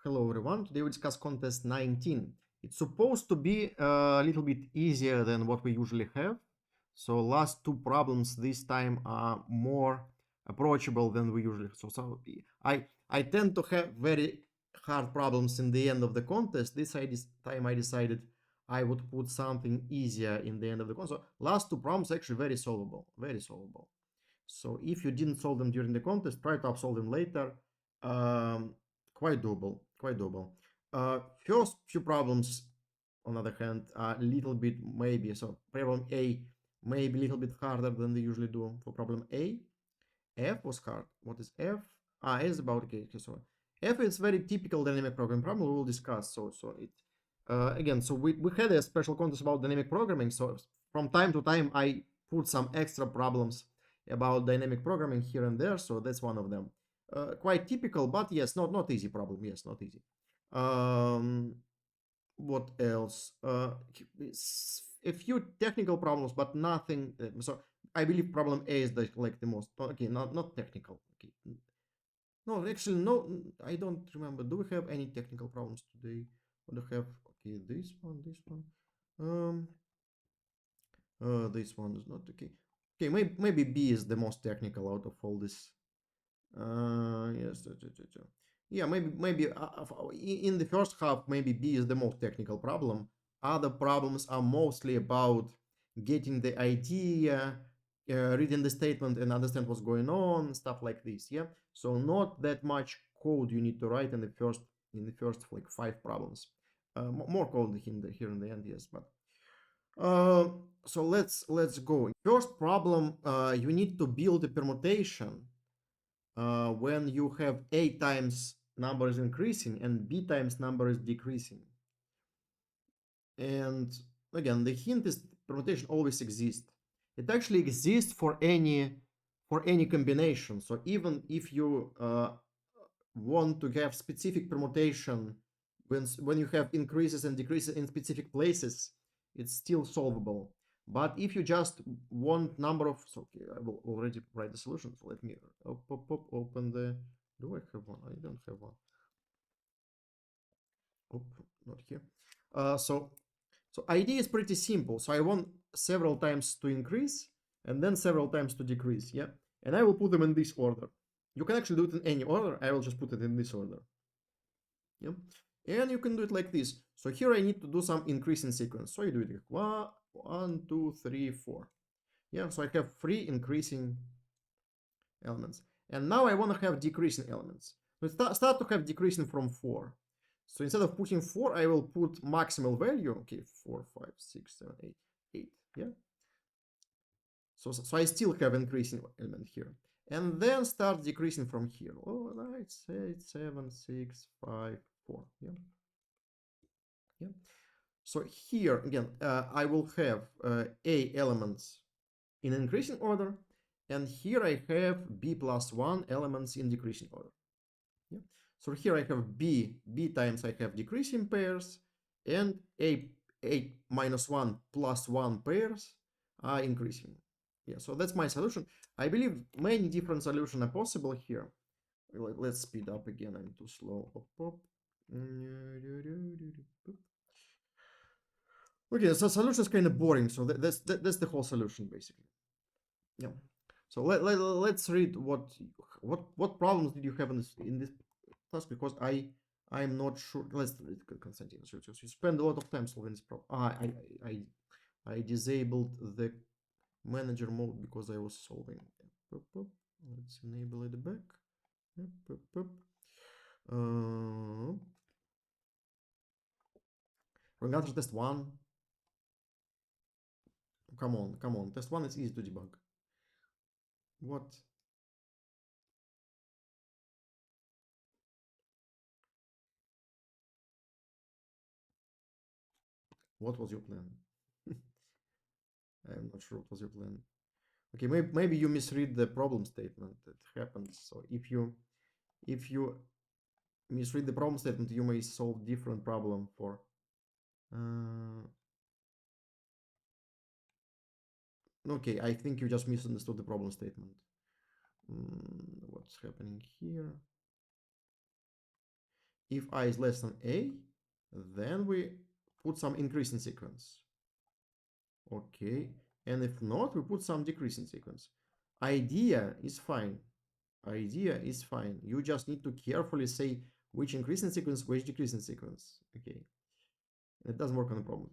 Hello everyone, today we discuss contest 19. It's supposed to be a little bit easier than what we usually have. So last two problems this time are more approachable than we usually have. So I tend to have very hard problems in the end of the contest. This time I decided I would put something easier in the end of the contest. So last two problems actually very solvable, very solvable. So if you didn't solve them during the contest, try to solve them later. Um, Quite doable, quite doable. First few problems, on the other hand, are a little bit maybe. So problem A may be a little bit harder than they usually do for problem A. F was hard. What is F? A is about okay. So F is very typical dynamic programming problem. We will discuss. So it again. So we had a special contest about dynamic programming. So from time to time I put some extra problems about dynamic programming here and there. So that's one of them. Quite typical, but yes, not easy problem. Yes, not easy. What else? A few technical problems, but nothing. So I believe problem A is like the most. Okay, not technical. Okay. No, actually, no. I don't remember. Do we have any technical problems today? What do we have? Okay, this one, this one. Um. This one is not okay. Okay, maybe B is the most technical out of all this. Yes. Yeah, maybe in the first half, maybe B is the most technical problem. Other problems are mostly about getting the idea, reading the statement and understand what's going on, stuff like this. Yeah, so not that much code you need to write in the first like 5 problems. More code here in the end, yes, but so let's go. First problem, you need to build a permutation when you have A times number is increasing and B times number is decreasing. And again, the hint is permutation always exists. It actually exists for any combination. So even if you want to have specific permutation when you have increases and decreases in specific places, it's still solvable. But if you just want number of, so okay, I will already write the solution. So let me open the. Do I have one? I don't have one. Oh, not here. So idea is pretty simple. So I want several times to increase and then several times to decrease. Yeah, and I will put them in this order. You can actually do it in any order. I will just put it in this order. Yeah, and you can do it like this. So here I need to do some increasing sequence. So you do it like 1, 2, 3, 4. Yeah, so I have 3 increasing elements. And now I want to have decreasing elements. So start to have decreasing from 4. So instead of putting 4, I will put maximal value. Okay, 4, 5, 6, 7, 8, 8. Yeah. So I still have increasing element here. And then start decreasing from here. Oh, right, 8, 7, 6, 5, 4. Yeah. Yeah. So here again, I will have A elements in increasing order, and here I have B plus 1 elements in decreasing order. Yeah. So here I have B times I have decreasing pairs, and A minus 1 plus 1 pairs are increasing. Yeah, so that's my solution. I believe many different solutions are possible here. Let's speed up again. I'm too slow. Okay, so solution is kind of boring. So that's the whole solution basically. Yeah. So let's read what problems did you have in this task, because I'm not sure. Let's read Konstantin. So you spend a lot of time solving this problem. I disabled the manager mode because I was solving. Let's enable it back. We're gonna answer test 1. Come on. Test 1 is easy to debug. What? What was your plan? I'm not sure what was your plan. Okay, maybe you misread the problem statement. That happens. So if you misread the problem statement, you may solve different problem for. Okay, I think you just misunderstood the problem statement. What's happening here? if I is less than A, then we put some increasing sequence. Okay, and if not, we put some decreasing sequence. Idea is fine. Idea is fine. You just need to carefully say which increasing sequence, which decreasing sequence. Okay, it doesn't work on the problem.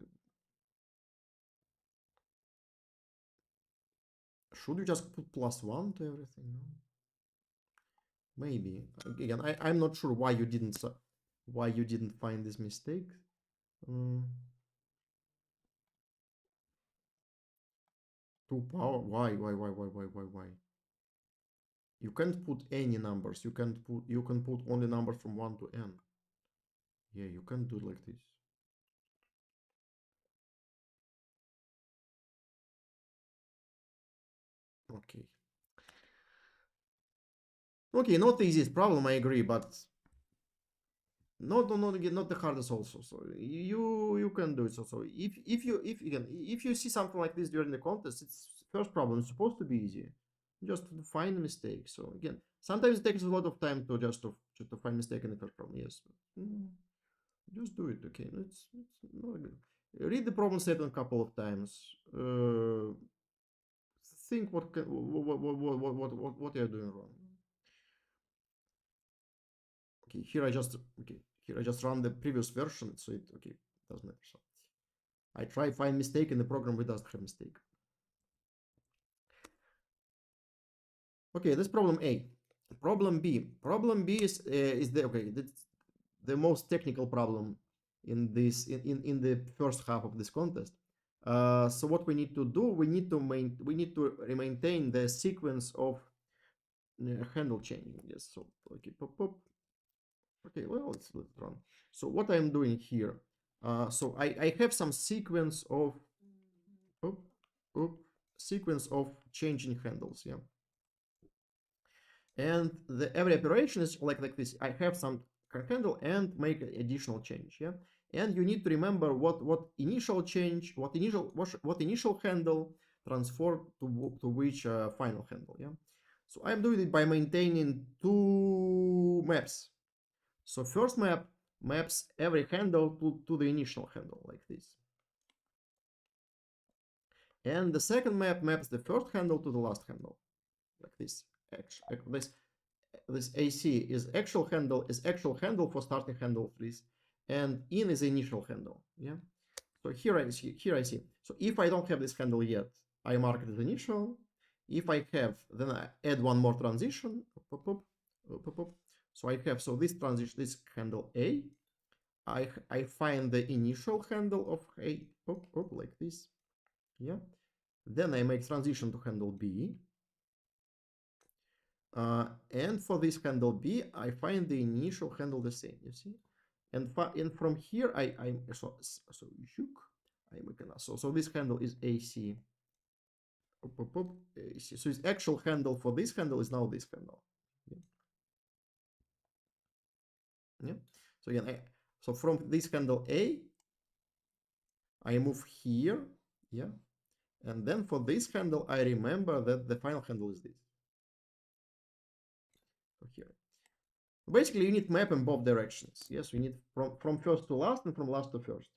Should you just put +1 to everything? No? Maybe. Again, I'm not sure why you didn't find this mistake. 2 power. Why? You can't put any numbers. You can put only numbers from 1 to n. Yeah, you can't do it like this. Okay. Okay, not the easiest problem, I agree, but not the hardest also. So you can do it. So if you see something like this during the contest, it's first problem. It's supposed to be easy, just to find a mistake. So again, sometimes it takes a lot of time to just to find mistake in the first problem. Yes, just do it. Okay, it's not good. Read the problem statement a couple of times. Think what you're doing wrong. Okay, here I just run the previous version, so it doesn't matter. So I try find mistake in the program which doesn't have mistake. Okay, this problem A. Problem B. Problem B is the most technical problem in this in the first half of this contest. So what we need to do, we need to maintain the sequence of handle changing. Yes. So okay, pop. Okay, well, let's run. So what I'm doing here, so I have some sequence of sequence of changing handles, yeah. And every operation is like this. I have some handle and make an additional change, yeah. And you need to remember what initial change, what initial handle transform to which final handle, yeah. So I'm doing it by maintaining two maps. So first map maps every handle to the initial handle like this. And the second map maps the first handle to the last handle like this. This AC is actual handle for starting handle this, and in is the initial handle. Yeah. So here I see. So if I don't have this handle yet, I mark it as initial. If I have, then I add one more transition. So I have this transition, this handle A. I find the initial handle of A, like this. Yeah. Then I make transition to handle B. And for this handle B, I find the initial handle the same, you see? And from here, so this handle is AC. AC. So its actual handle for this handle is now this handle. Yeah. Yeah. So again, so from this handle A, I move here, yeah. And then for this handle, I remember that the final handle is this. So here. Basically, you need map in both directions. Yes, we need from first to last and from last to first.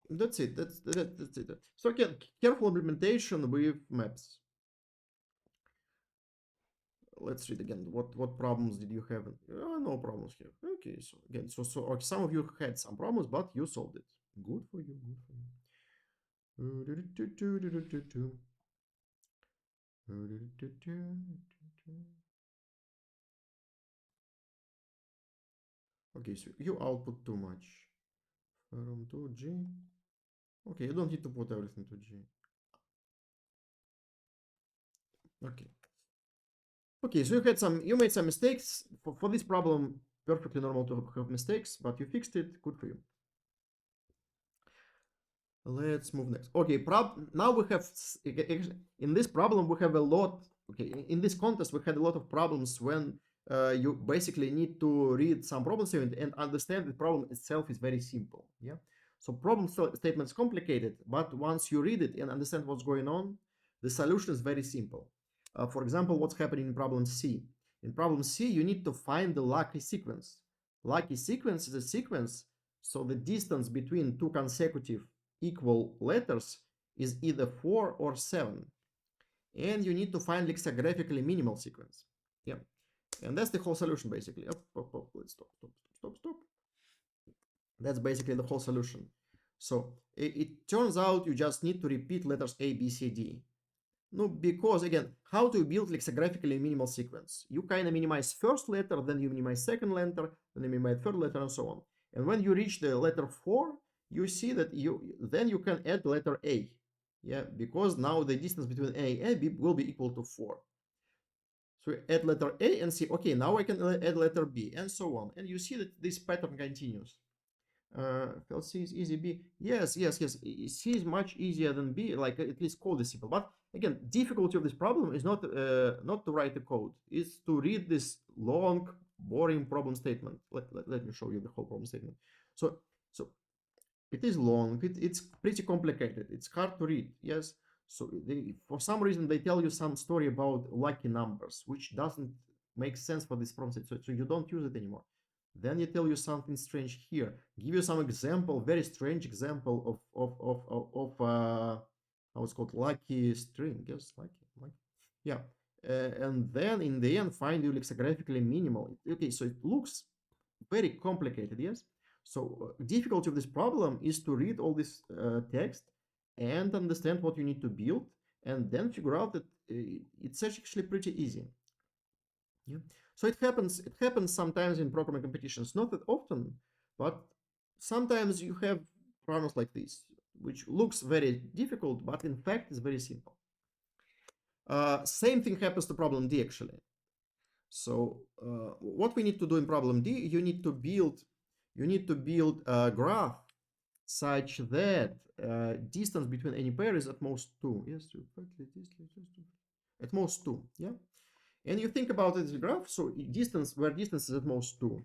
That's it. That's it. So again, careful implementation with maps. Let's read again. What problems did you have? No problems here. Okay. So again, so some of you had some problems, but you solved it. Good for you. Good for you. Okay, so you output too much from 2G. Okay, you don't need to put everything to G. Okay. Okay, so you made some mistakes. For this problem, perfectly normal to have mistakes, but you fixed it. Good for you. Let's move next. Okay, now we have, in this problem, we have a lot, okay, in this contest, we had a lot of problems when you basically need to read some problem statement and understand the problem itself is very simple, yeah? So problem statement is complicated, but once you read it and understand what's going on, the solution is very simple. For example, what's happening in problem C? In problem C, you need to find the lucky sequence. Lucky sequence is a sequence, so the distance between two consecutive equal letters is either 4 or 7. And you need to find lexicographically minimal sequence. Yeah. And that's the whole solution, basically. Let's stop. That's basically the whole solution. So it turns out you just need to repeat letters A, B, C, D. No, because again, how to build lexicographically minimal sequence? You kind of minimize first letter, then you minimize second letter, then you minimize third letter, and so on. And when you reach the letter 4, you see that then you can add letter A. Yeah, because now the distance between A and B will be equal to 4. So you add letter A and see, okay, now I can add letter B, and so on. And you see that this pattern continues. Felt C is easy, B. Yes. C is much easier than B, like at least code is simple. But again, difficulty of this problem is not to write the code, it's to read this long, boring problem statement. Let me show you the whole problem statement. So it is long, it's pretty complicated, it's hard to read, yes. So for some reason they tell you some story about lucky numbers, which doesn't make sense for this problem statement, so you don't use it anymore. Then they tell you something strange here, give you some example, very strange example of how it's called, lucky string, yes, lucky, yeah. And then in the end find you lexicographically minimal. Okay, so it looks very complicated, yes. So difficulty of this problem is to read all this text and understand what you need to build, and then figure out that it's actually pretty easy. Yeah. So it happens sometimes in programming competitions, not that often, but sometimes you have problems like this, which looks very difficult, but in fact is very simple. Same thing happens to problem D actually. So what we need to do in problem D, you need to build a graph such that distance between any pair is at most 2. Yes, at most 2. Yeah. And you think about this graph, so distance, where distance is at most 2.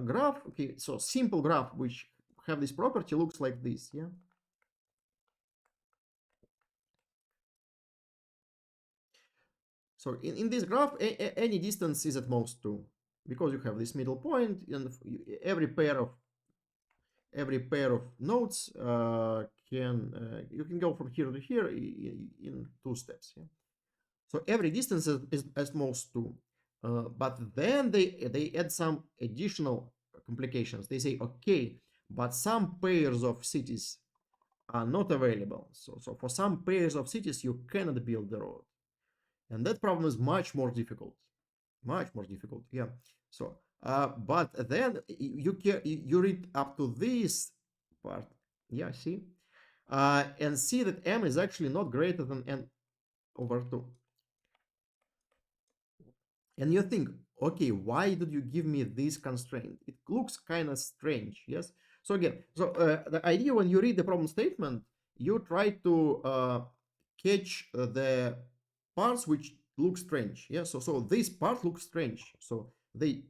Graph, okay, so simple graph which have this property looks like this, yeah. So in this graph, any distance is at most 2, because you have this middle point, and every pair of nodes you can go from here to here in 2 steps, yeah. So every distance is at most 2. But then they add some additional complications. They say, okay, but some pairs of cities are not available. So for some pairs of cities, you cannot build the road. And that problem is much more difficult. Much more difficult, yeah. So, but then you read up to this part, yeah, see? And see that m is actually not greater than n over 2. And you think, okay, why did you give me this constraint? It looks kind of strange, yes? So again, the idea when you read the problem statement, you try to catch the parts which look strange, yeah? So this part looks strange. So they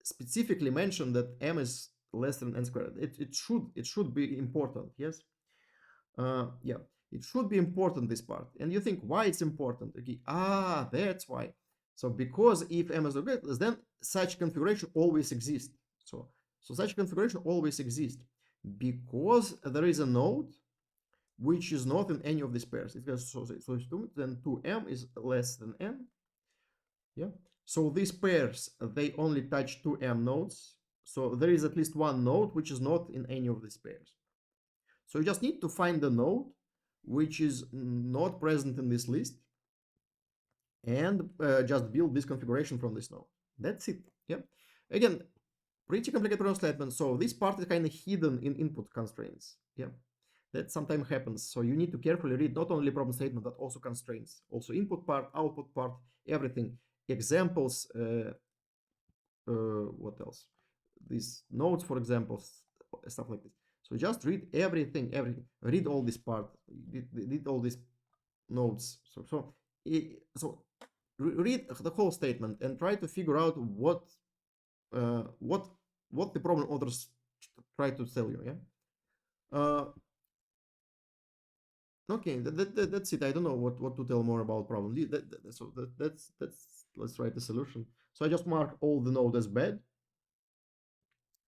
specifically mention that m is less than n squared. It should be important, yes? Yeah, it should be important, this part. And you think, why it's important? Okay, that's why. So because if m is greater, then such configuration always exists. So such configuration always exists because there is a node which is not in any of these pairs. It goes so then 2m is less than n. Yeah. So these pairs, they only touch 2m nodes. So there is at least one node which is not in any of these pairs. So you just need to find the node which is not present in this list and just build this configuration from this node. That's it. Yeah. Again, pretty complicated problem statement. So this part is kind of hidden in input constraints. Yeah. That sometimes happens. So you need to carefully read not only problem statement, but also constraints. Also input part, output part, everything. Examples, what else? These nodes, for example, stuff like this. So just read everything. Read all this part. Read all these nodes. So read the whole statement and try to figure out what the problem authors try to tell you. Yeah. Okay, that's it. I don't know what to tell more about problem. That's let's write the solution. So I just mark all the nodes as bad,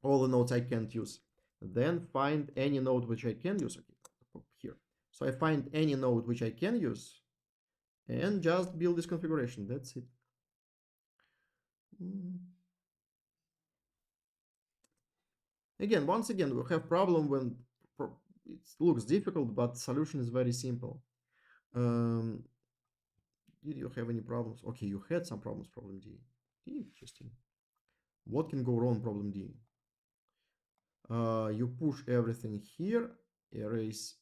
all the nodes I can't use. Then find any node which I can use. Okay, here. So I find any node which I can use and just build this configuration. That's it. Again, once again, we have problem when it looks difficult, but solution is very simple. Did you have any problems? Okay, you had some problems, problem D. Interesting. What can go wrong, problem D? You push everything here, erase.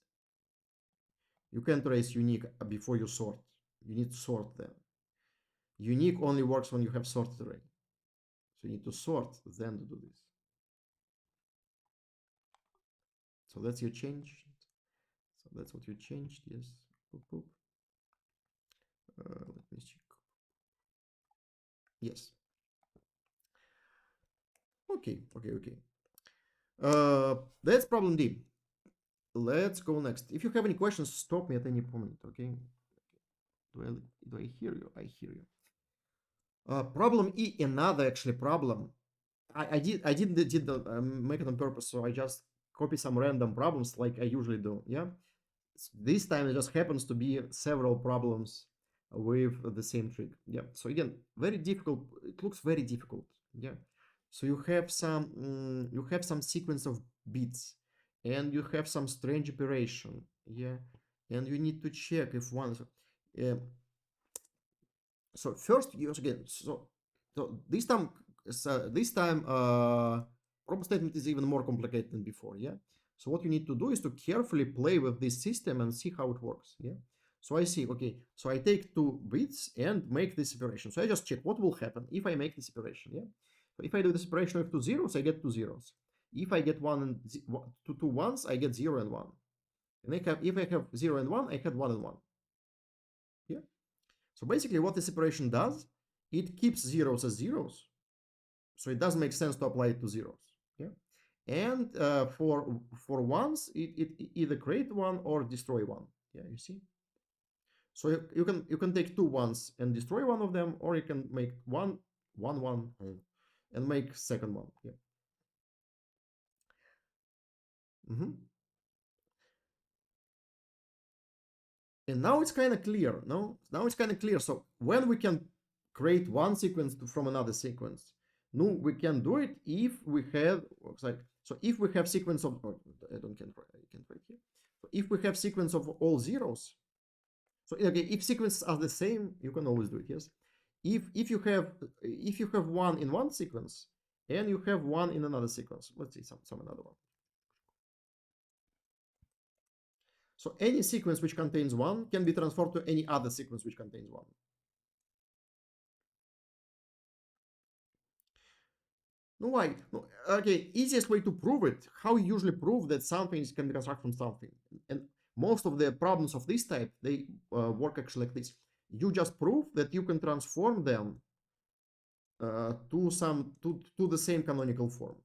You can't erase unique before you sort. You need to sort them. Unique only works when you have sorted array. So you need to sort, then to do this. So that's your change. So that's what you changed, yes. Let me check. Yes. Okay. That's problem D. Let's go next. If you have any questions, stop me at any point, okay? Do I hear you? I hear you. Problem E, another actually problem. I didn't make it on purpose, so I just copy some random problems like I usually do, yeah? This time it just happens to be several problems with the same trick, yeah? So again, very difficult, it looks very difficult, yeah? So you have some sequence of bits, and you have some strange operation, yeah? And you need to check if one so first use again. So this time problem statement is even more complicated than before. Yeah. So what you need to do is to carefully play with this system and see how it works. Yeah. So I see. Okay. So I take 2 bits and make this operation. So I just check what will happen if I make this operation. Yeah. So if I do this operation with 2 zeros, I get 2 zeros. If I get 1 and 2 ones, I get 0 and 1. And if I have 0 and 1, I had 1 and 1. Yeah. So basically what this operation does, it keeps zeros as zeros. So it doesn't make sense to apply it to zeros. Yeah. And for ones, it either create one or destroy one. Yeah, you see. So you can take 2 ones and destroy one of them, or you can make one and make second one. Yeah. And now it's kind of clear. No, now it's kind of clear. So when we can create one sequence from another sequence, no, we can do it if we have like so. If we have sequence of I can't write here. So if we have sequence of all zeros, so okay, if sequences are the same, you can always do it. Yes. If you have one in one sequence and you have one in another sequence, let's see some another one. So any sequence which contains 1 can be transformed to any other sequence which contains 1. No, why? No, okay, easiest way to prove it, how you usually prove that something can be constructed from something. And most of the problems of this type, they work actually like this. You just prove that you can transform them to the same canonical form.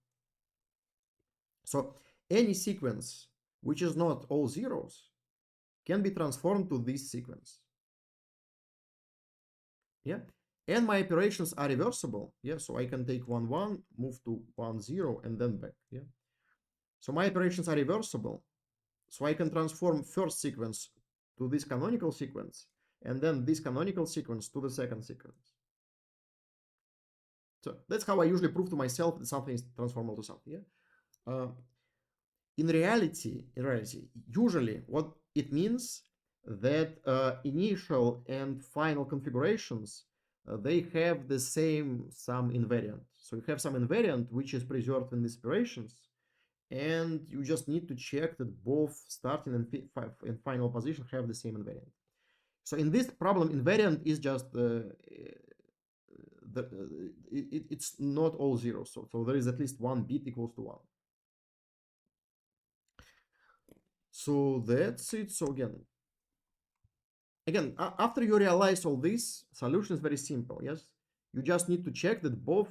So any sequence which is not all zeros can be transformed to this sequence. Yeah. And my operations are reversible. Yeah. So I can take 1, 1, move to 1, 0, and then back. Yeah. So my operations are reversible. So I can transform first sequence to this canonical sequence, and then this canonical sequence to the second sequence. So that's how I usually prove to myself that something is transformable to something. Yeah. In reality, usually what it means that initial and final configurations they have the same some invariant. So you have some invariant which is preserved in these operations, and you just need to check that both starting and final position have the same invariant. So in this problem, invariant is just it's not all zeros. So there is at least one bit equals to 1. So that's it. So again, after you realize all this, solution is very simple. Yes, you just need to check that both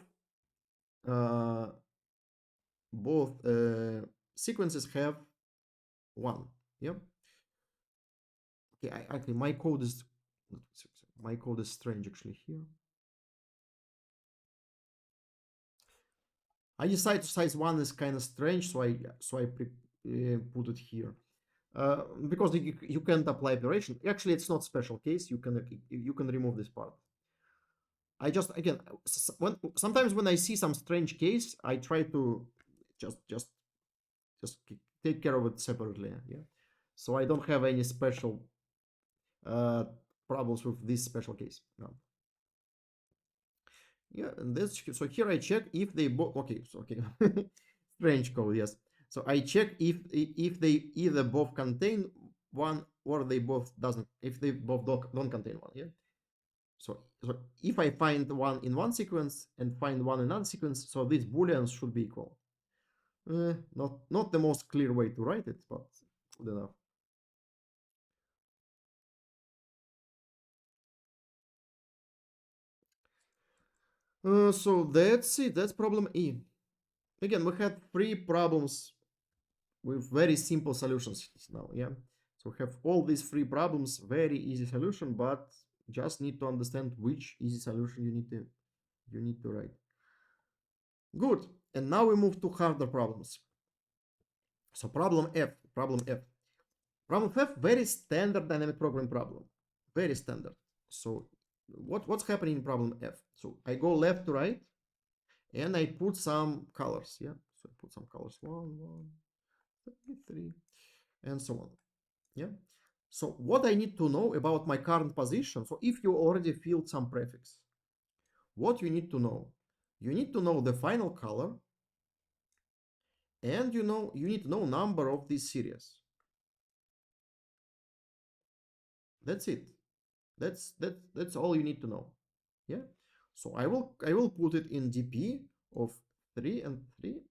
sequences have 1. Yep. Okay, actually my code is strange actually here. I decided size 1 is kind of strange, so I put it here. Because you can't apply operation. Actually, it's not special case. You can remove this part. I just again sometimes when I see some strange case, I try to just take care of it separately. Yeah, so I don't have any special uh, problems with this special case. No. Yeah, and this so here I check if they both okay. So okay, strange code. Yes. So I check if they either both contain one or they both doesn't. If they both don't contain one. Yeah. So if I find one in one sequence and find one in another sequence, so these booleans should be equal. Not the most clear way to write it, but good enough. So that's it. That's problem E. Again, we had three problems with very simple solutions now. Yeah. So we have all these three problems, very easy solution, but just need to understand which easy solution you need to write. Good. And now we move to harder problems. So problem F. Problem F, very standard dynamic programming problem. Very standard. So what's happening in problem F? So I go left to right and I put some colors. Yeah. So I put some colors. 1, 3, and so on. Yeah. So what I need to know about my current position. So if you already filled some prefix, what you need to know? You need to know the final color, and you need to know number of this series. That's it. That's all you need to know. Yeah. So I will put it in dp of 3 and 3.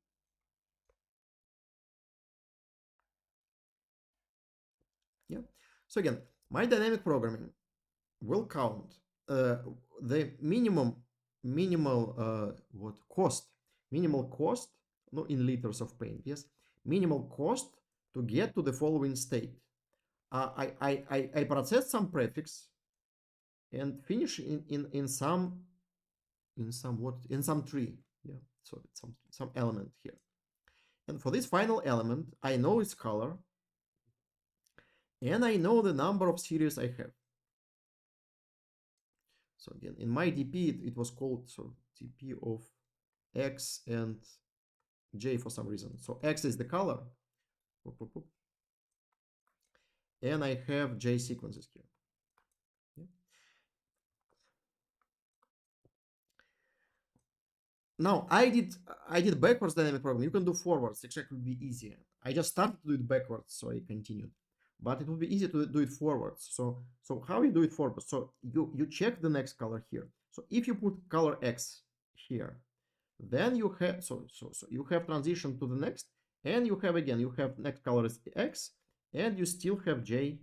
Yeah. So again, my dynamic programming will count the minimal cost, no, in liters of paint. Yes, minimal cost to get to the following state. I process some prefix and finish in some tree. Yeah, so it's some element here. And for this final element, I know its color and I know the number of series I have. So again, in my DP, it was called so DP of X and J for some reason. So X is the color, and I have J sequences here. Yeah. Now I did backwards dynamic programming. You can do forwards. Actually, it would be easier. I just started to do it backwards, so I continued. But it would be easier to do it forwards. So how you do it forwards? So you check the next color here. So if you put color X here, then you have so you have transition to the next, and you have next color is X, and you still have J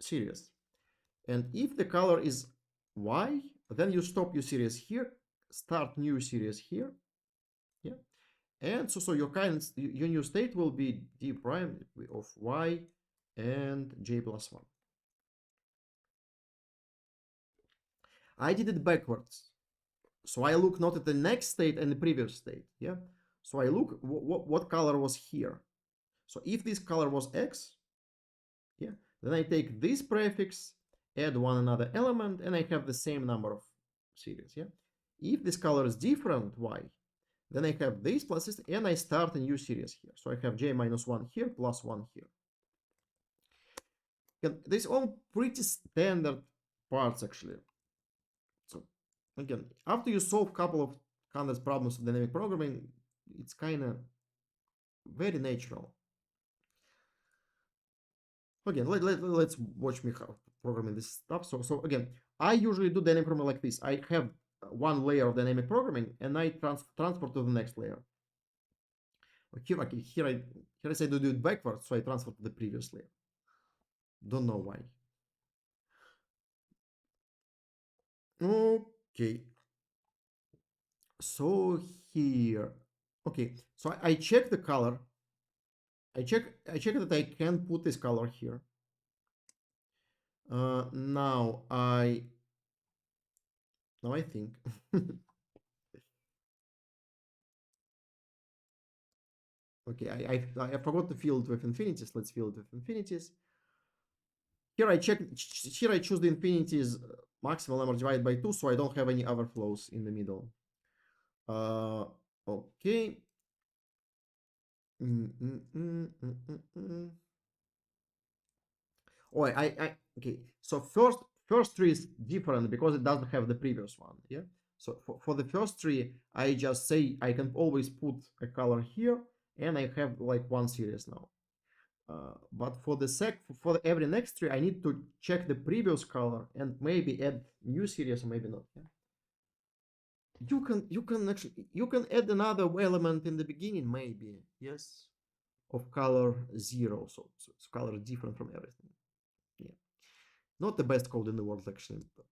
series. And if the color is Y, then you stop your series here, start new series here. Yeah. And so your new state will be d prime of Y and J plus 1. I did it backwards. So I look not at the next state and the previous state. Yeah. So I look what color was here. So if this color was X, yeah, then I take this prefix, add one another element, and I have the same number of series. Yeah. If this color is different, Y, then I have this plus this, and I start a new series here. So I have J minus 1 here plus 1 here. And these all pretty standard parts actually. So again, after you solve a couple of hundred problems of dynamic programming, it's kind of very natural. Again, let's watch me how programming this stuff. So again, I usually do dynamic programming like this. I have one layer of dynamic programming and I transport to the next layer. Here I say to do it backwards, so I transfer to the previous layer. Don't know why. Okay. So here, okay. So I check the color. I check that I can put this color here. Now I think Okay, I forgot to fill it with infinities. Let's fill it with infinities. Here I check. Here I choose the infinities maximal number divided by 2, so I don't have any overflows in the middle. Okay. Oh, okay. So first tree is different because it doesn't have the previous one. Yeah. So for the first tree, I just say I can always put a color here, and I have like one series now. But for the every next tree, I need to check the previous color and maybe add new series or maybe not. Yeah? You can add another element in the beginning maybe, yes, of color 0, so it's color different from everything. Yeah, not the best code in the world actually, but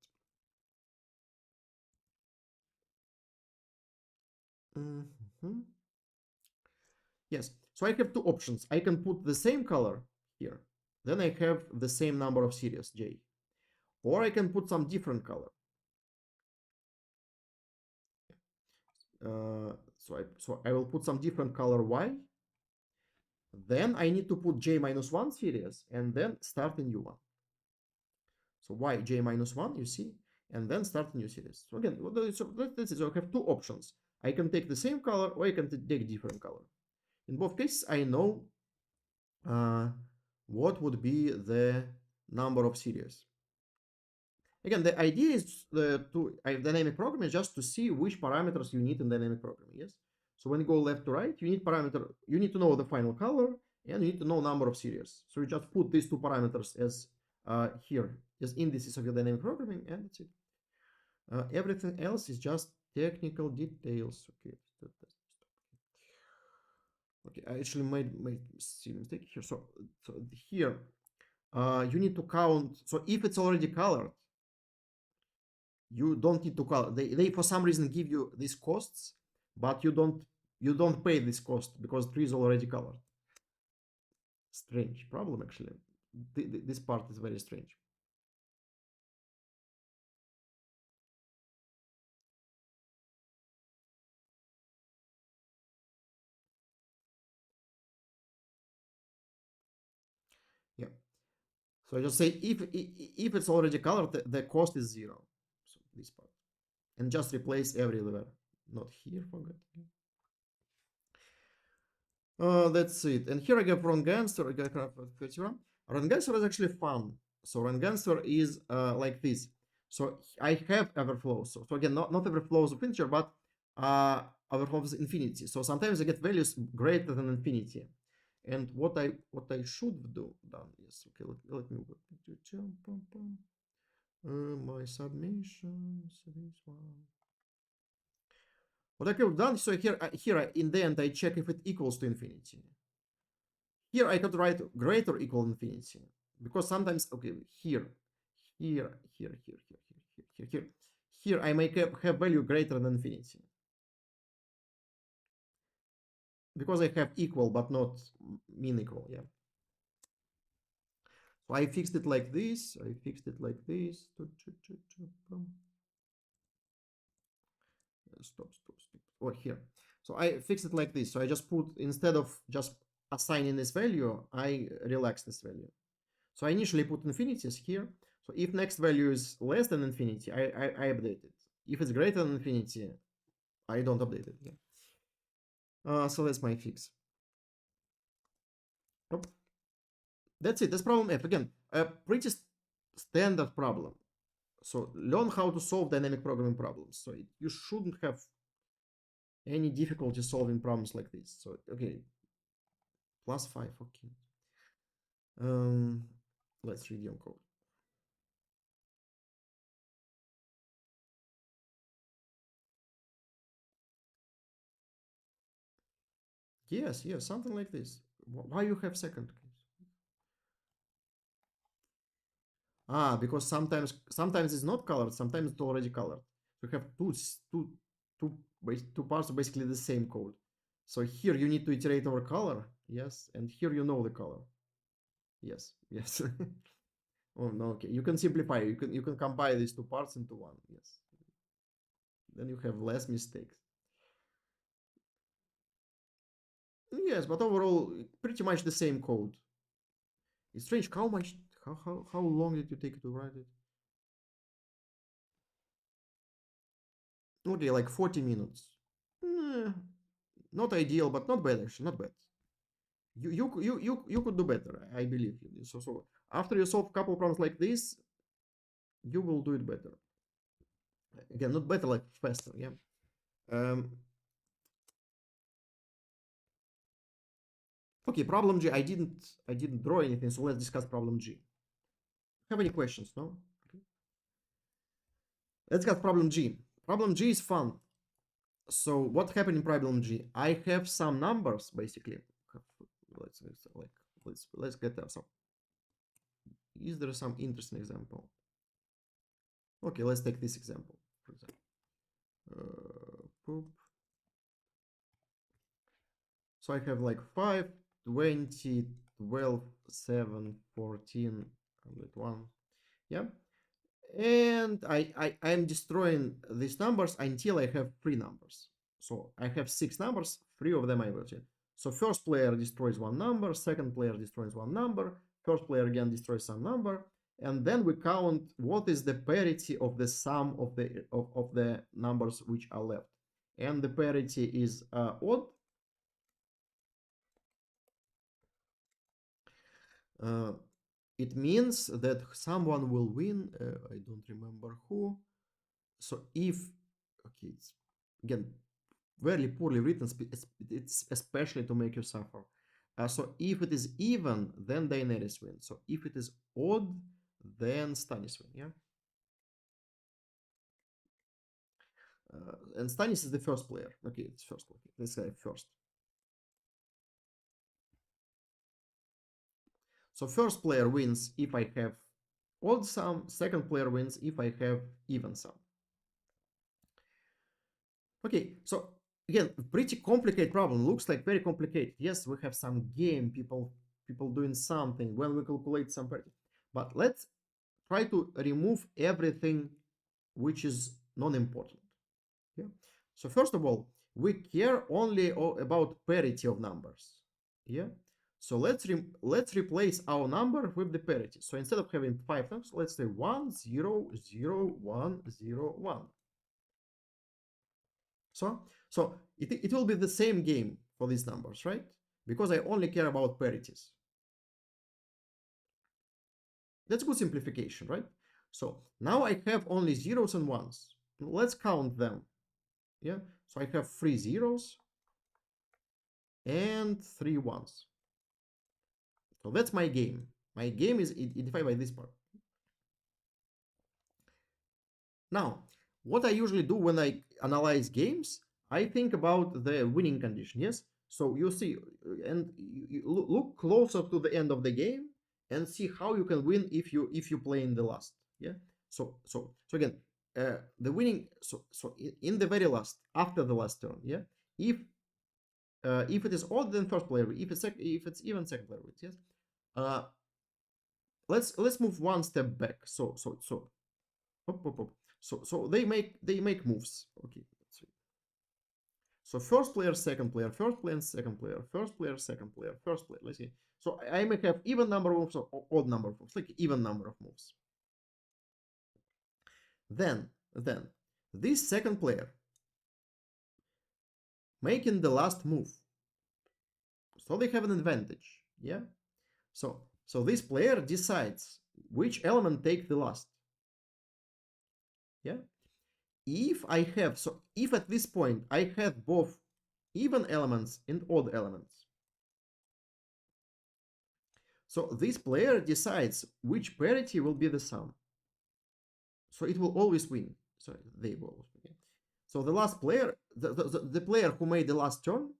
yes. So I have two options. I can put the same color here, then I have the same number of series j, or I can put some different color. So I will put some different color y. Then I need to put j minus 1 series and then start a new one. So y j minus 1, you see, and then start a new series. So again, so I have two options. I can take the same color or I can take different color. In both cases, I know what would be the number of series. Again, the idea is dynamic programming is just to see which parameters you need in dynamic programming. Yes. So when you go left to right, you need to know the final color and you need to know number of series. So you just put these two parameters as here as indices of your dynamic programming, and that's it. Everything else is just technical details. Okay. Okay, I actually made mistake here. So here you need to count. So if it's already colored, you don't need to color. They for some reason give you these costs, but you don't pay this cost because tree is already colored. Strange problem actually. This part is very strange. Yeah. So I just say if it's already colored, the cost is 0. So this part, and just replace everywhere. Not here, forget. That's it. And here I get wrong answer. I got 31. Wrong answer is actually fun. So wrong answer is like this. So I have overflows. So again, not overflows of integer, but overflows infinity. So sometimes I get values greater than infinity. And what I should do done is okay. Let me go to my submissions. This one. What I could have done. So here in the end I check if it equals to infinity. Here I could write greater or equal infinity because sometimes, okay, here I may have value greater than infinity because I have equal but not mean equal. Yeah. So I fixed it like this. Stop. Or here. So I fixed it like this. So I just put, instead of just assigning this value, I relax this value. So I initially put infinities here. So if next value is less than infinity, I update it. If it's greater than infinity, I don't update it. Yeah. So that's my fix. Nope. That's it. That's problem F. Again, a pretty standard problem. So learn how to solve dynamic programming problems. So you shouldn't have any difficulty solving problems like this. So okay, +5. Okay. Let's read your code. Yes, something like this. Why you have second case? Because sometimes it's not colored, sometimes it's already colored. You have two parts of basically the same code. So here you need to iterate over color, yes, and here you know the color. Yes. Oh no, okay. You can simplify. You can combine these two parts into one. Yes. Then you have less mistakes. Yes, but overall, pretty much the same code. It's strange how much, how long did you take to write it? Okay, like 40 minutes. Eh, not ideal, but not bad actually, not bad. You could do better, I believe you. So after you solve a couple problems like this, you will do it better. Again, not better, like faster, yeah. Um, okay, problem G. I didn't draw anything, so let's discuss problem G. Have any questions? No. Okay. Let's discuss problem G. Problem G is fun. So what happened in problem G? I have some numbers basically. Let's get there. So is there some interesting example? Okay, let's take this example, for example. Poop. So I have like 5, 20, 12, 7, 14, 101. Yeah. And I'm destroying these numbers until I have 3 numbers. So I have 6 numbers, 3 of them I will change. So first player destroys one number, second player destroys one number, first player again destroys some number, and then we count what is the parity of the sum of the numbers which are left. And the parity is odd. Uh, it means that someone will win. I don't remember who. So if, okay, it's again very poorly written, it's especially to make you suffer. So if it is even, then Daenerys wins. So if it is odd, then Stannis wins. Yeah. And Stannis is the first player. Okay, it's first. Okay, let's say first. So first player wins if I have odd sum. Second player wins if I have even sum. Okay, so again, pretty complicated problem. Looks like very complicated. Yes, we have some game, people doing something when we calculate some parity. But let's try to remove everything which is non-important. Yeah. So first of all, we care only about parity of numbers. Yeah. So let's replace our number with the parity. So instead of having 5 numbers, let's say 1, 0, 0, 1, 0, 1. So it will be the same game for these numbers, right? Because I only care about parities. That's good simplification, right? So now I have only zeros and ones. Let's count them. Yeah. So I have 3 zeros and 3 ones. So that's my game. My game is identified by this part. Now, what I usually do when I analyze games, I think about the winning condition. Yes. So you see, and you look closer to the end of the game and see how you can win if you play in the last. Yeah. So again, the winning. So in the very last, after the last turn. Yeah. If it is odd, then first player. If it's even, second player wins. Yes. Uh, let's move one step back. So hop, hop, hop. So they make moves. Okay, let's see. So first player, second player, first player, second player, first player, second player, first player. Let's see. So I may have even number of moves or odd number of moves, like even number of moves. Then this second player making the last move, so they have an advantage. Yeah. So this player decides which element take the last. Yeah. If at this point I have both even elements and odd elements, so this player decides which parity will be the sum. So it will always win. So they will always win. So the last player, the player who made the last turn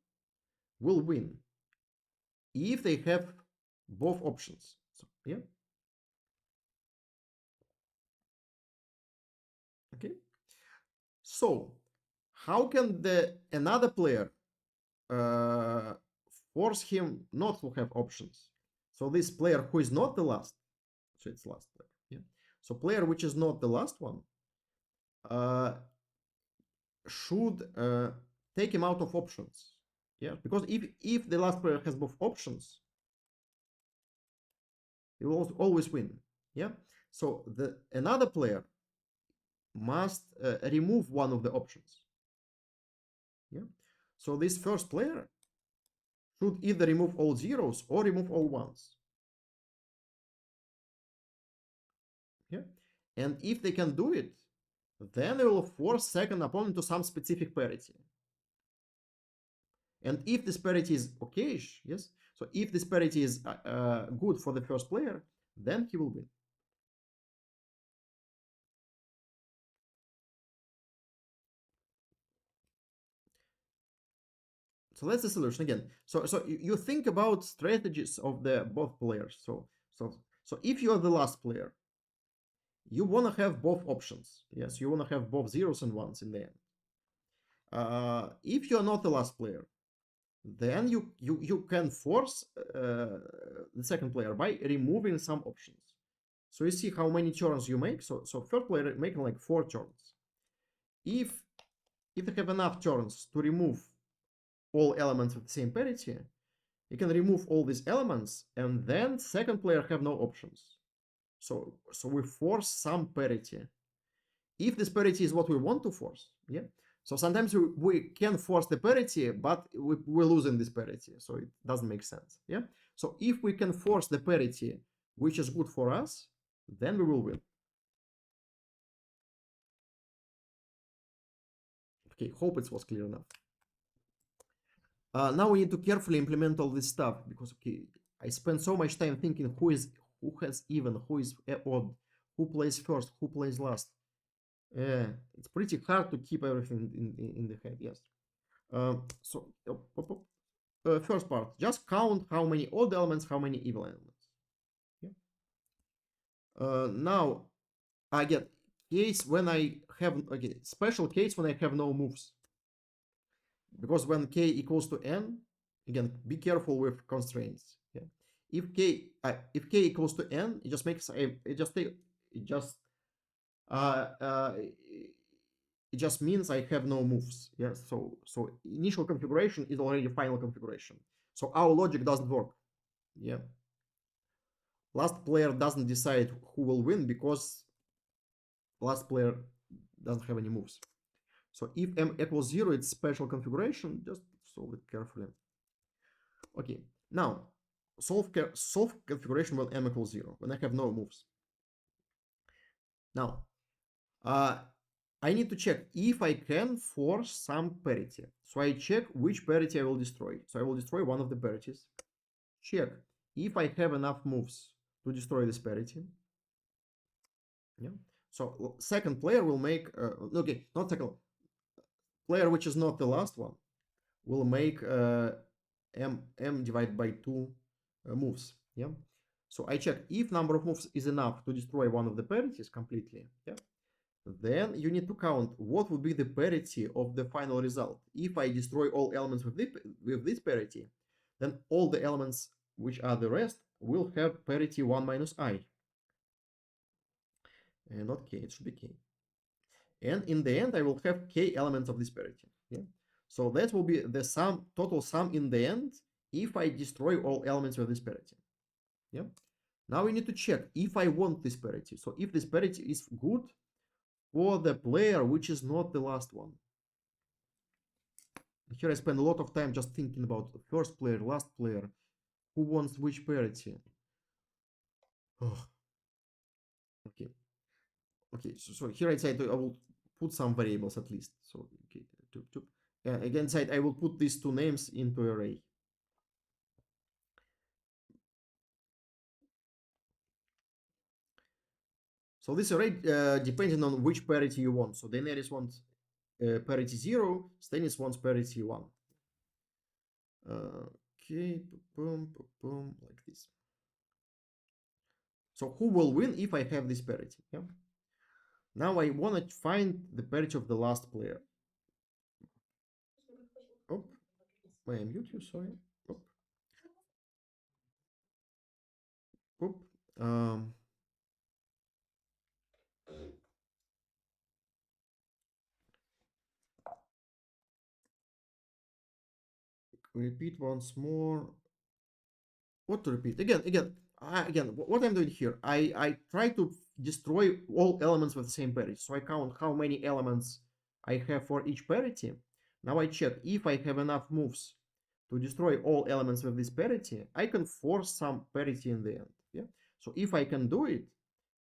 will win if they have both options. So, yeah. Okay. So how can the another player uh, force him not to have options? So this player who is not the last, so it's last player. Yeah. So player which is not the last one should take him out of options. Yeah, because if the last player has both options, he will always win. Yeah, so the another player must remove one of the options. Yeah, so this first player should either remove all zeros or remove all ones. Yeah, and if they can do it, then they will force second opponent to some specific parity. And if this parity is okayish, yes, so if this parity is good for the first player, then he will win. So that's the solution again. So you think about strategies of the both players. So if you are the last player, you want to have both options. Yes, you want to have both zeros and ones in the end. If you are not the last player, then you can force the second player by removing some options. So you see how many turns you make. So third player making like 4 turns. If they have enough turns to remove all elements of the same parity, you can remove all these elements, and then second player have no options. So we force some parity. If this parity is what we want to force, yeah. So sometimes we can force the parity, but we're losing this parity, so it doesn't make sense. Yeah. So if we can force the parity, which is good for us, then we will win. Okay, hope it was clear enough. Now we need to carefully implement all this stuff because okay, I spent so much time thinking who has even, who is odd, who plays first, who plays last. It's pretty hard to keep everything in the head. Yes. First part, just count how many odd elements, how many even elements. Yeah. Now I get case when I have special case when I have no moves, because when k equals to n, again be careful with constraints. Yeah. If k equals to n, it just makes uh, uh, it just means I have no moves. Yeah. So initial configuration is already final configuration. So our logic doesn't work. Yeah. Last player doesn't decide who will win because last player doesn't have any moves. So if m equals 0, it's special configuration. Just solve it carefully. Okay. Now solve configuration when m equals 0, when I have no moves. Now I need to check if I can force some parity. So I check which parity I will destroy. So I will destroy one of the parities. Check if I have enough moves to destroy this parity. Yeah. So second player will make okay, not second player, which is not the last one, will make m divided by 2 moves. Yeah. So I check if number of moves is enough to destroy one of the parities completely. Yeah. Then you need to count what would be the parity of the final result. If I destroy all elements with this parity, then all the elements which are the rest will have parity 1 minus I. And not k, it should be k. And in the end, I will have k elements of this parity. Yeah. So that will be the total sum in the end if I destroy all elements with this parity. Yeah. Now we need to check if I want this parity. So if this parity is good for the player which is not the last one. Here I spend a lot of time just thinking about the first player, last player, who wants which parity. Oh, okay. Okay, so here I said I will put some variables at least. So okay, again said I will put these two names into array. So this array depending on which parity you want. So Daenerys wants parity 0, Stannis wants parity 1. Okay, boom, boom, boom, like this. So who will win if I have this parity? Yeah. Now I want to find the parity of the last player. Oh, may I mute you? Sorry. Oh, oh. Um, repeat once more. What to repeat? Again, what I'm doing here, I try to destroy all elements with the same parity. So I count how many elements I have for each parity. Now I check if I have enough moves to destroy all elements with this parity, I can force some parity in the end. Yeah. So if I can do it,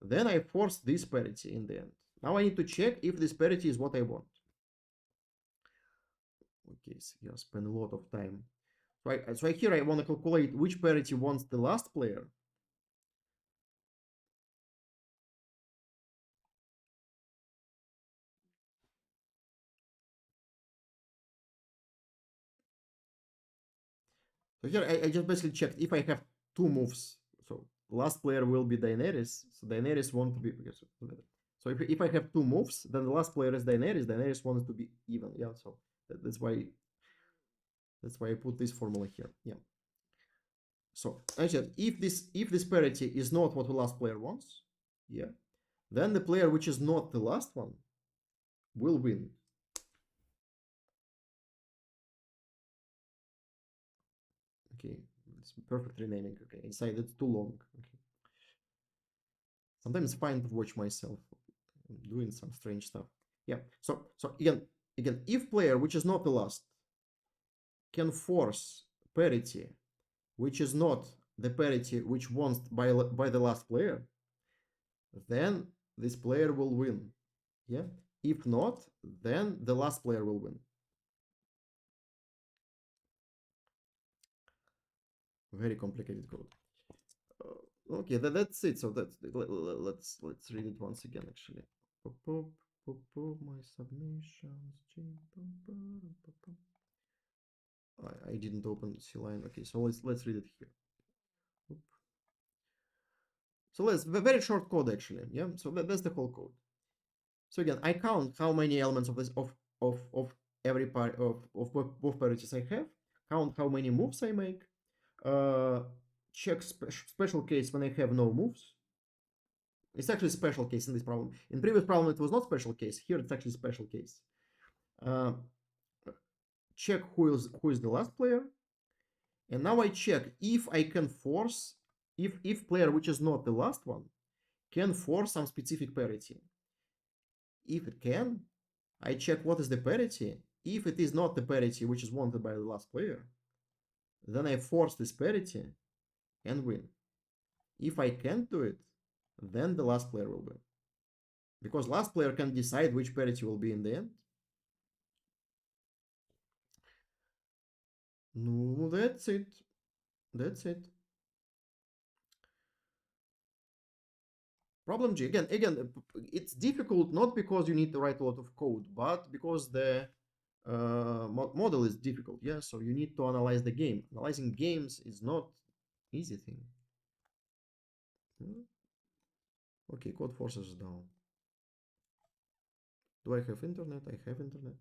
then I force this parity in the end. Now I need to check if this parity is what I want. Okay, so yeah, spend a lot of time. So here I want to calculate which parity wants the last player. So here I just basically checked if I have two moves. So last player will be Daenerys. So Daenerys wants to be. So if I have two moves, then the last player is Daenerys. Daenerys wants to be even. Yeah. So that's why I put this formula here. Yeah. So actually, if this parity is not what the last player wants, yeah, then the player which is not the last one will win. Okay, it's perfect renaming. Okay, inside it's too long. Okay. Sometimes it's fine to watch myself doing some strange stuff. Yeah. So again, if player which is not the last can force parity, which is not the parity which wants by the last player, then this player will win. Yeah. If not, then the last player will win. Very complicated code. Okay, that's it. So let's read it once again. Actually, my submissions. I didn't open C line. Okay, so let's read it here. So let's very short code actually. Yeah. So that's the whole code. So again, I count how many elements of this of every part of both parities I have. Count how many moves I make. Check special case when I have no moves. It's actually special case in this problem. In previous problem, it was not special case. Here, it's actually special case. Check who is the last player. And now I check if I can force, if player which is not the last one can force some specific parity. If it can, I check what is the parity. If it is not the parity which is wanted by the last player, then I force this parity and win. If I can't do it, then the last player will win. Because last player can decide which parity will be in the end. No, that's it. That's it. Problem G. Again, it's difficult not because you need to write a lot of code, but because the model is difficult. Yeah, so you need to analyze the game. Analyzing games is not easy thing. Okay, code forces down. Do I have internet? I have internet.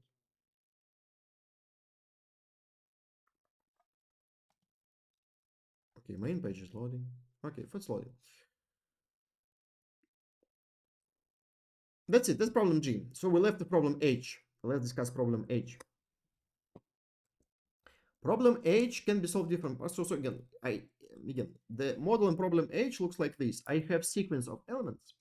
Okay, main page is loading. Okay, it's loading. That's it. That's problem G. So we left the problem H. Let's discuss problem H. Problem H can be solved different. So again, the model in problem H looks like this. I have sequence of elements.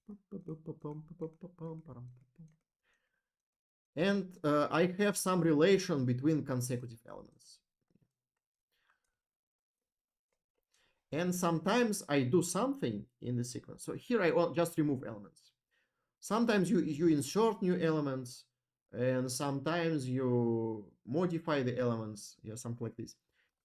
And I have some relation between consecutive elements. And sometimes I do something in the sequence. So here I will just remove elements. Sometimes you insert new elements, and sometimes you modify the elements, yeah, something like this.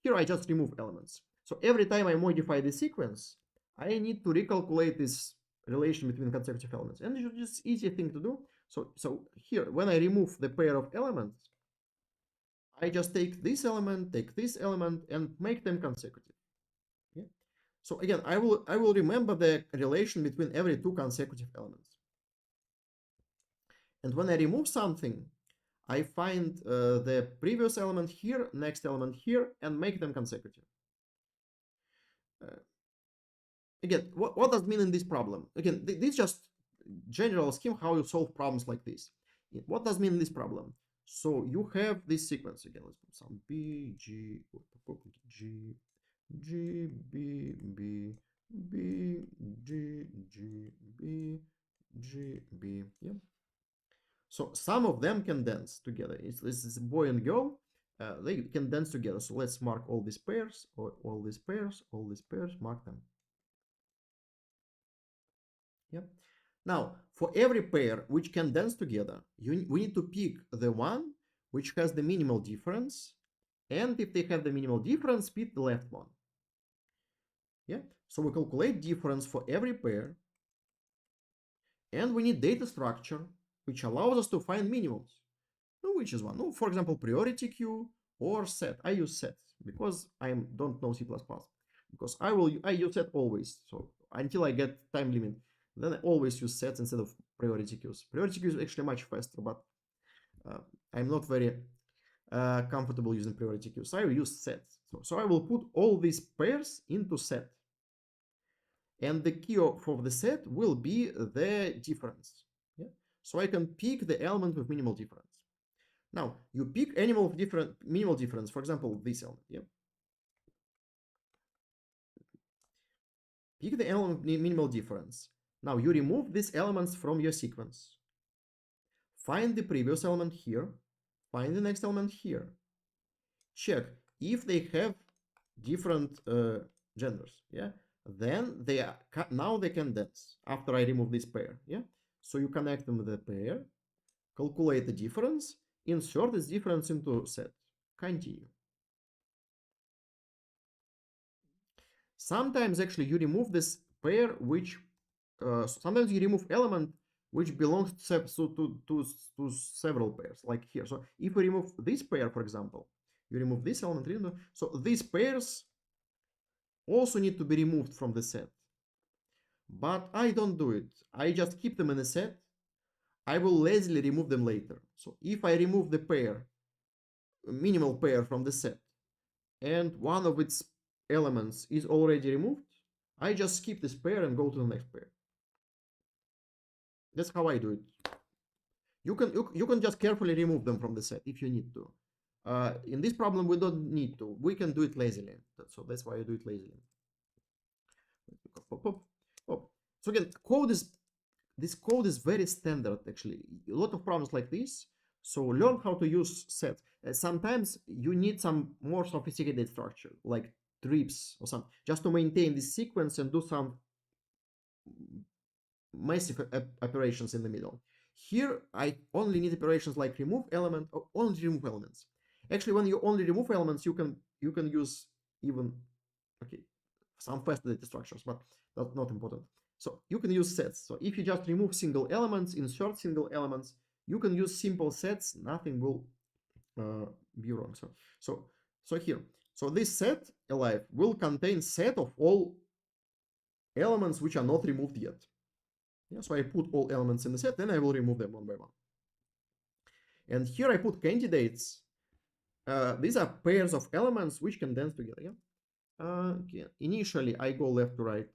Here I just remove elements. So every time I modify the sequence, I need to recalculate this relation between consecutive elements. And it's just easy thing to do. So here, when I remove the pair of elements, I just take this element, and make them consecutive. Yeah. So again, I will remember the relation between every two consecutive elements. And when I remove something, I find the previous element here, next element here, and make them consecutive. Again, what does mean in this problem? Again, this is just general scheme how you solve problems like this. What does mean in this problem? So you have this sequence again. Let's put some B, G, G, G, B, B, B, G, G, B, G, B. Yeah. So some of them can dance together. This is a boy and girl. They can dance together. So let's mark all these pairs, all these pairs, all these pairs. Mark them. Yeah. Now, for every pair which can dance together, we need to pick the one which has the minimal difference, and if they have the minimal difference, pick the left one. Yeah. So we calculate difference for every pair, and we need data structure which allows us to find minimums. Which is one? No, for example, priority queue or set. I use set because I don't know C++. Because I use set always. So until I get time limit, then I always use sets instead of priority queues. Priority queues is actually much faster, but I'm not very comfortable using priority queues. So I will use set. So I will put all these pairs into set. And the key for the set will be the difference. Yeah? So I can pick the element with minimal difference. Now, you pick minimal difference, for example, this element. Yeah? Pick the element minimal difference. Now, you remove these elements from your sequence. Find the previous element here. Find the next element here. Check if they have different genders. Yeah. Then now they can dance after I remove this pair. Yeah. So you connect them with the pair, calculate the difference, insert this difference into set. Continue. Sometimes actually you remove this pair which sometimes you remove element which belongs to several pairs, like here. So if we remove this pair, for example, you remove this element, so these pairs also need to be removed from the set. But I don't do it. I just keep them in the set. I will lazily remove them later. So if I remove the pair, minimal pair from the set, and one of its elements is already removed, I just skip this pair and go to the next pair. That's how I do it. You can just carefully remove them from the set if you need to. In this problem, we don't need to. We can do it lazily. So that's why I do it lazily. So again, this code is very standard actually. A lot of problems like this. So learn how to use set. Sometimes you need some more sophisticated structure, like trips or something, just to maintain this sequence and do some massive operations in the middle. Here, I only need operations like remove element or only remove elements. Actually, when you only remove elements, you can use even some faster data structures, but that's not important. So you can use sets. So if you just remove single elements, insert single elements, you can use simple sets. Nothing will be wrong. So here, so this set alive will contain set of all elements which are not removed yet. Yeah, so I put all elements in the set, then I will remove them one by one. And here I put candidates. These are pairs of elements which can dance together. Yeah. Okay. Initially, I go left to right,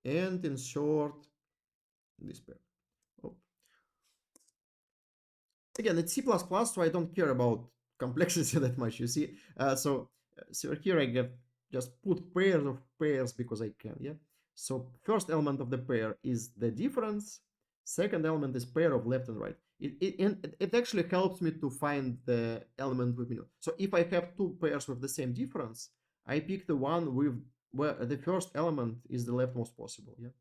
and insert this pair. Again, it's C++, so I don't care about complexity that much. You see, so here I get just put pairs of pairs because I can. Yeah. So first element of the pair is the difference. Second element is pair of left and right. It actually helps me to find the element with minimum. So if I have two pairs with the same difference, I pick the one with where the first element is the leftmost possible. Yeah.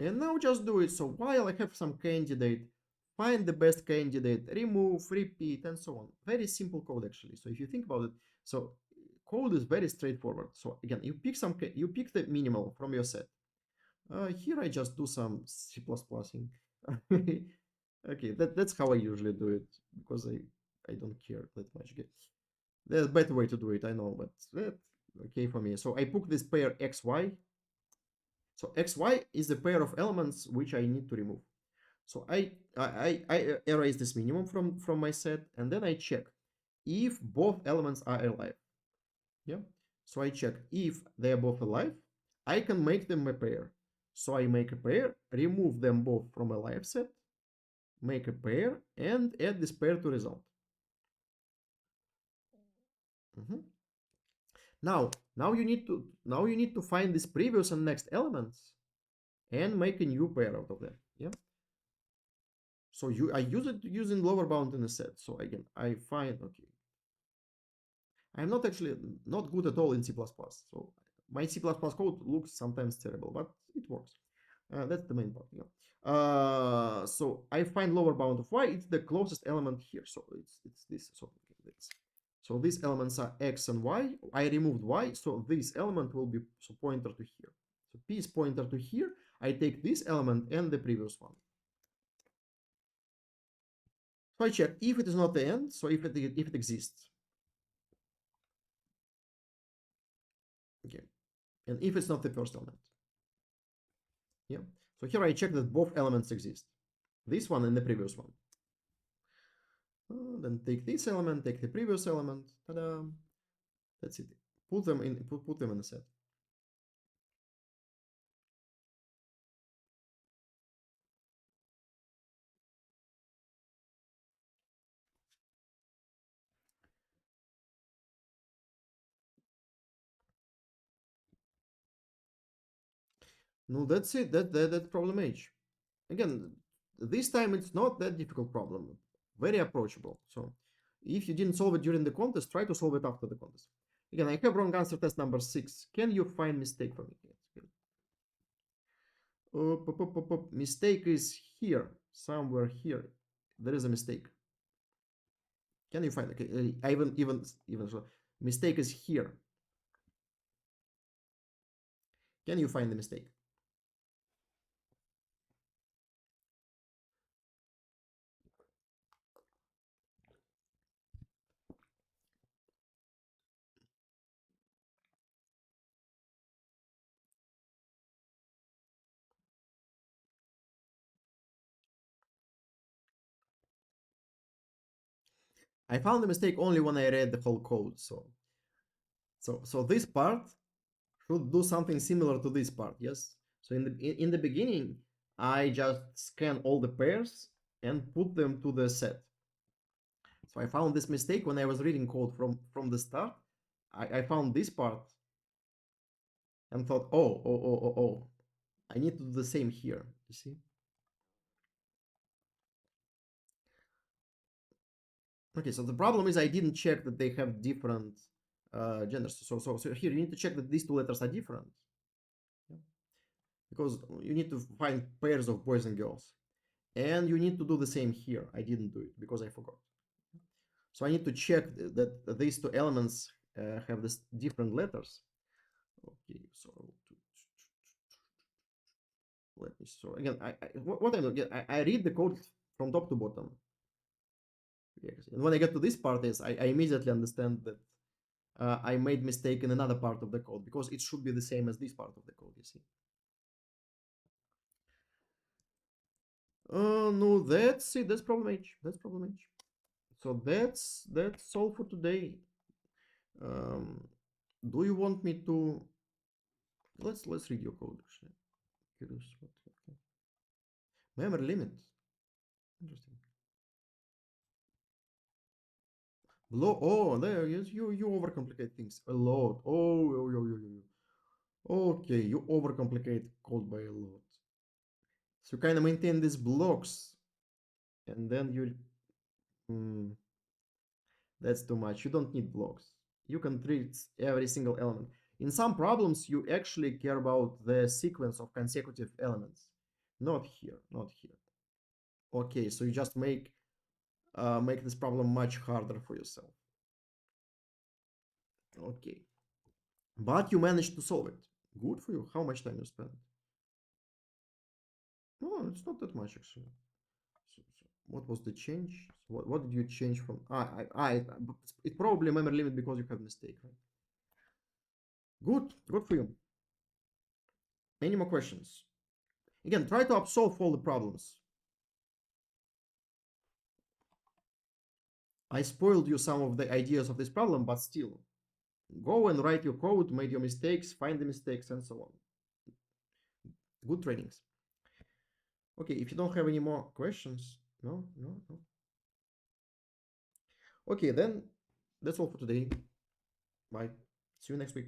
And now just do it. So while I have some candidate, find the best candidate, remove, repeat, and so on. Very simple code actually. So if you think about it, so code is very straightforward. So again, you pick the minimal from your set. Here I just do some C++. Okay, that's how I usually do it because I don't care that much. Okay. There's a better way to do it, I know, but that's okay for me. So I put this pair xy. So xy is the pair of elements which I need to remove. So I erase this minimum from my set, and then I check if both elements are alive. Yeah. So I check if they are both alive, I can make them a pair. So I make a pair, remove them both from a live set, make a pair, and add this pair to result. Mhm. Now you need to find this previous and next elements and make a new pair out of them. Yeah. So I use it using lower bound in a set. So again, I find, okay, I'm not actually not good at all in C++. So my C++ code looks sometimes terrible, but it works. That's the main part. Yeah. So I find lower bound of y. It's the closest element here. So it's this. So okay, so these elements are x and y. I removed y, so this element will be so pointer to here. So p is pointer to here. I take this element and the previous one. So I check if it is not the end. So if it exists. Okay. And if it's not the first element. Yeah. So here I check that both elements exist. This one and the previous one. Then take this element, take the previous element. Ta-da! That's it. Put them in a set. No, that's it. That's problem H. Again, this time it's not that difficult problem. Very approachable. So if you didn't solve it during the contest, try to solve it after the contest. Again, I have wrong answer test number 6. Can you find mistake for me? Mistake is here, somewhere here. There is a mistake. Can you find? Okay, even so, mistake is here. Can you find the mistake? I found the mistake only when I read the whole code. So this part should do something similar to this part. Yes. So in the beginning, I just scan all the pairs and put them to the set. So I found this mistake when I was reading code from the start. I found this part and thought, oh, I need to do the same here. You see? Okay, so the problem is I didn't check that they have different genders. So here you need to check that these two letters are different. Yeah. Because you need to find pairs of boys and girls. And you need to do the same here. I didn't do it because I forgot. So I need to check that these two elements have this different letters. Okay, so let me. So again, what I do, I read the code from top to bottom. Yes. And when I get to this part, is I immediately understand that I made mistake in another part of the code because it should be the same as this part of the code. You see. No, that's it. That's problem H. That's problem H. So that's all for today. Do you want me to? Let's read your code actually. Curious what. Memory limit. Interesting. Oh, there yes, you overcomplicate things a lot. Okay, you overcomplicate code by a lot. So you kind of maintain these blocks, and then you. That's too much. You don't need blocks. You can treat every single element. In some problems, you actually care about the sequence of consecutive elements. Not here, not here. Okay, so you just make this problem much harder for yourself. Okay, but you managed to solve it. Good for you. How much time you spent? No, it's not that much actually. So what was the change? What did you change from? It's probably memory limit because you have mistake, right? Good for you. Any more questions? Again, try to solve all the problems. I spoiled you some of the ideas of this problem, but still, go and write your code, make your mistakes, find the mistakes, and so on. Good trainings. Okay, if you don't have any more questions, no. Okay, then that's all for today. Bye. See you next week.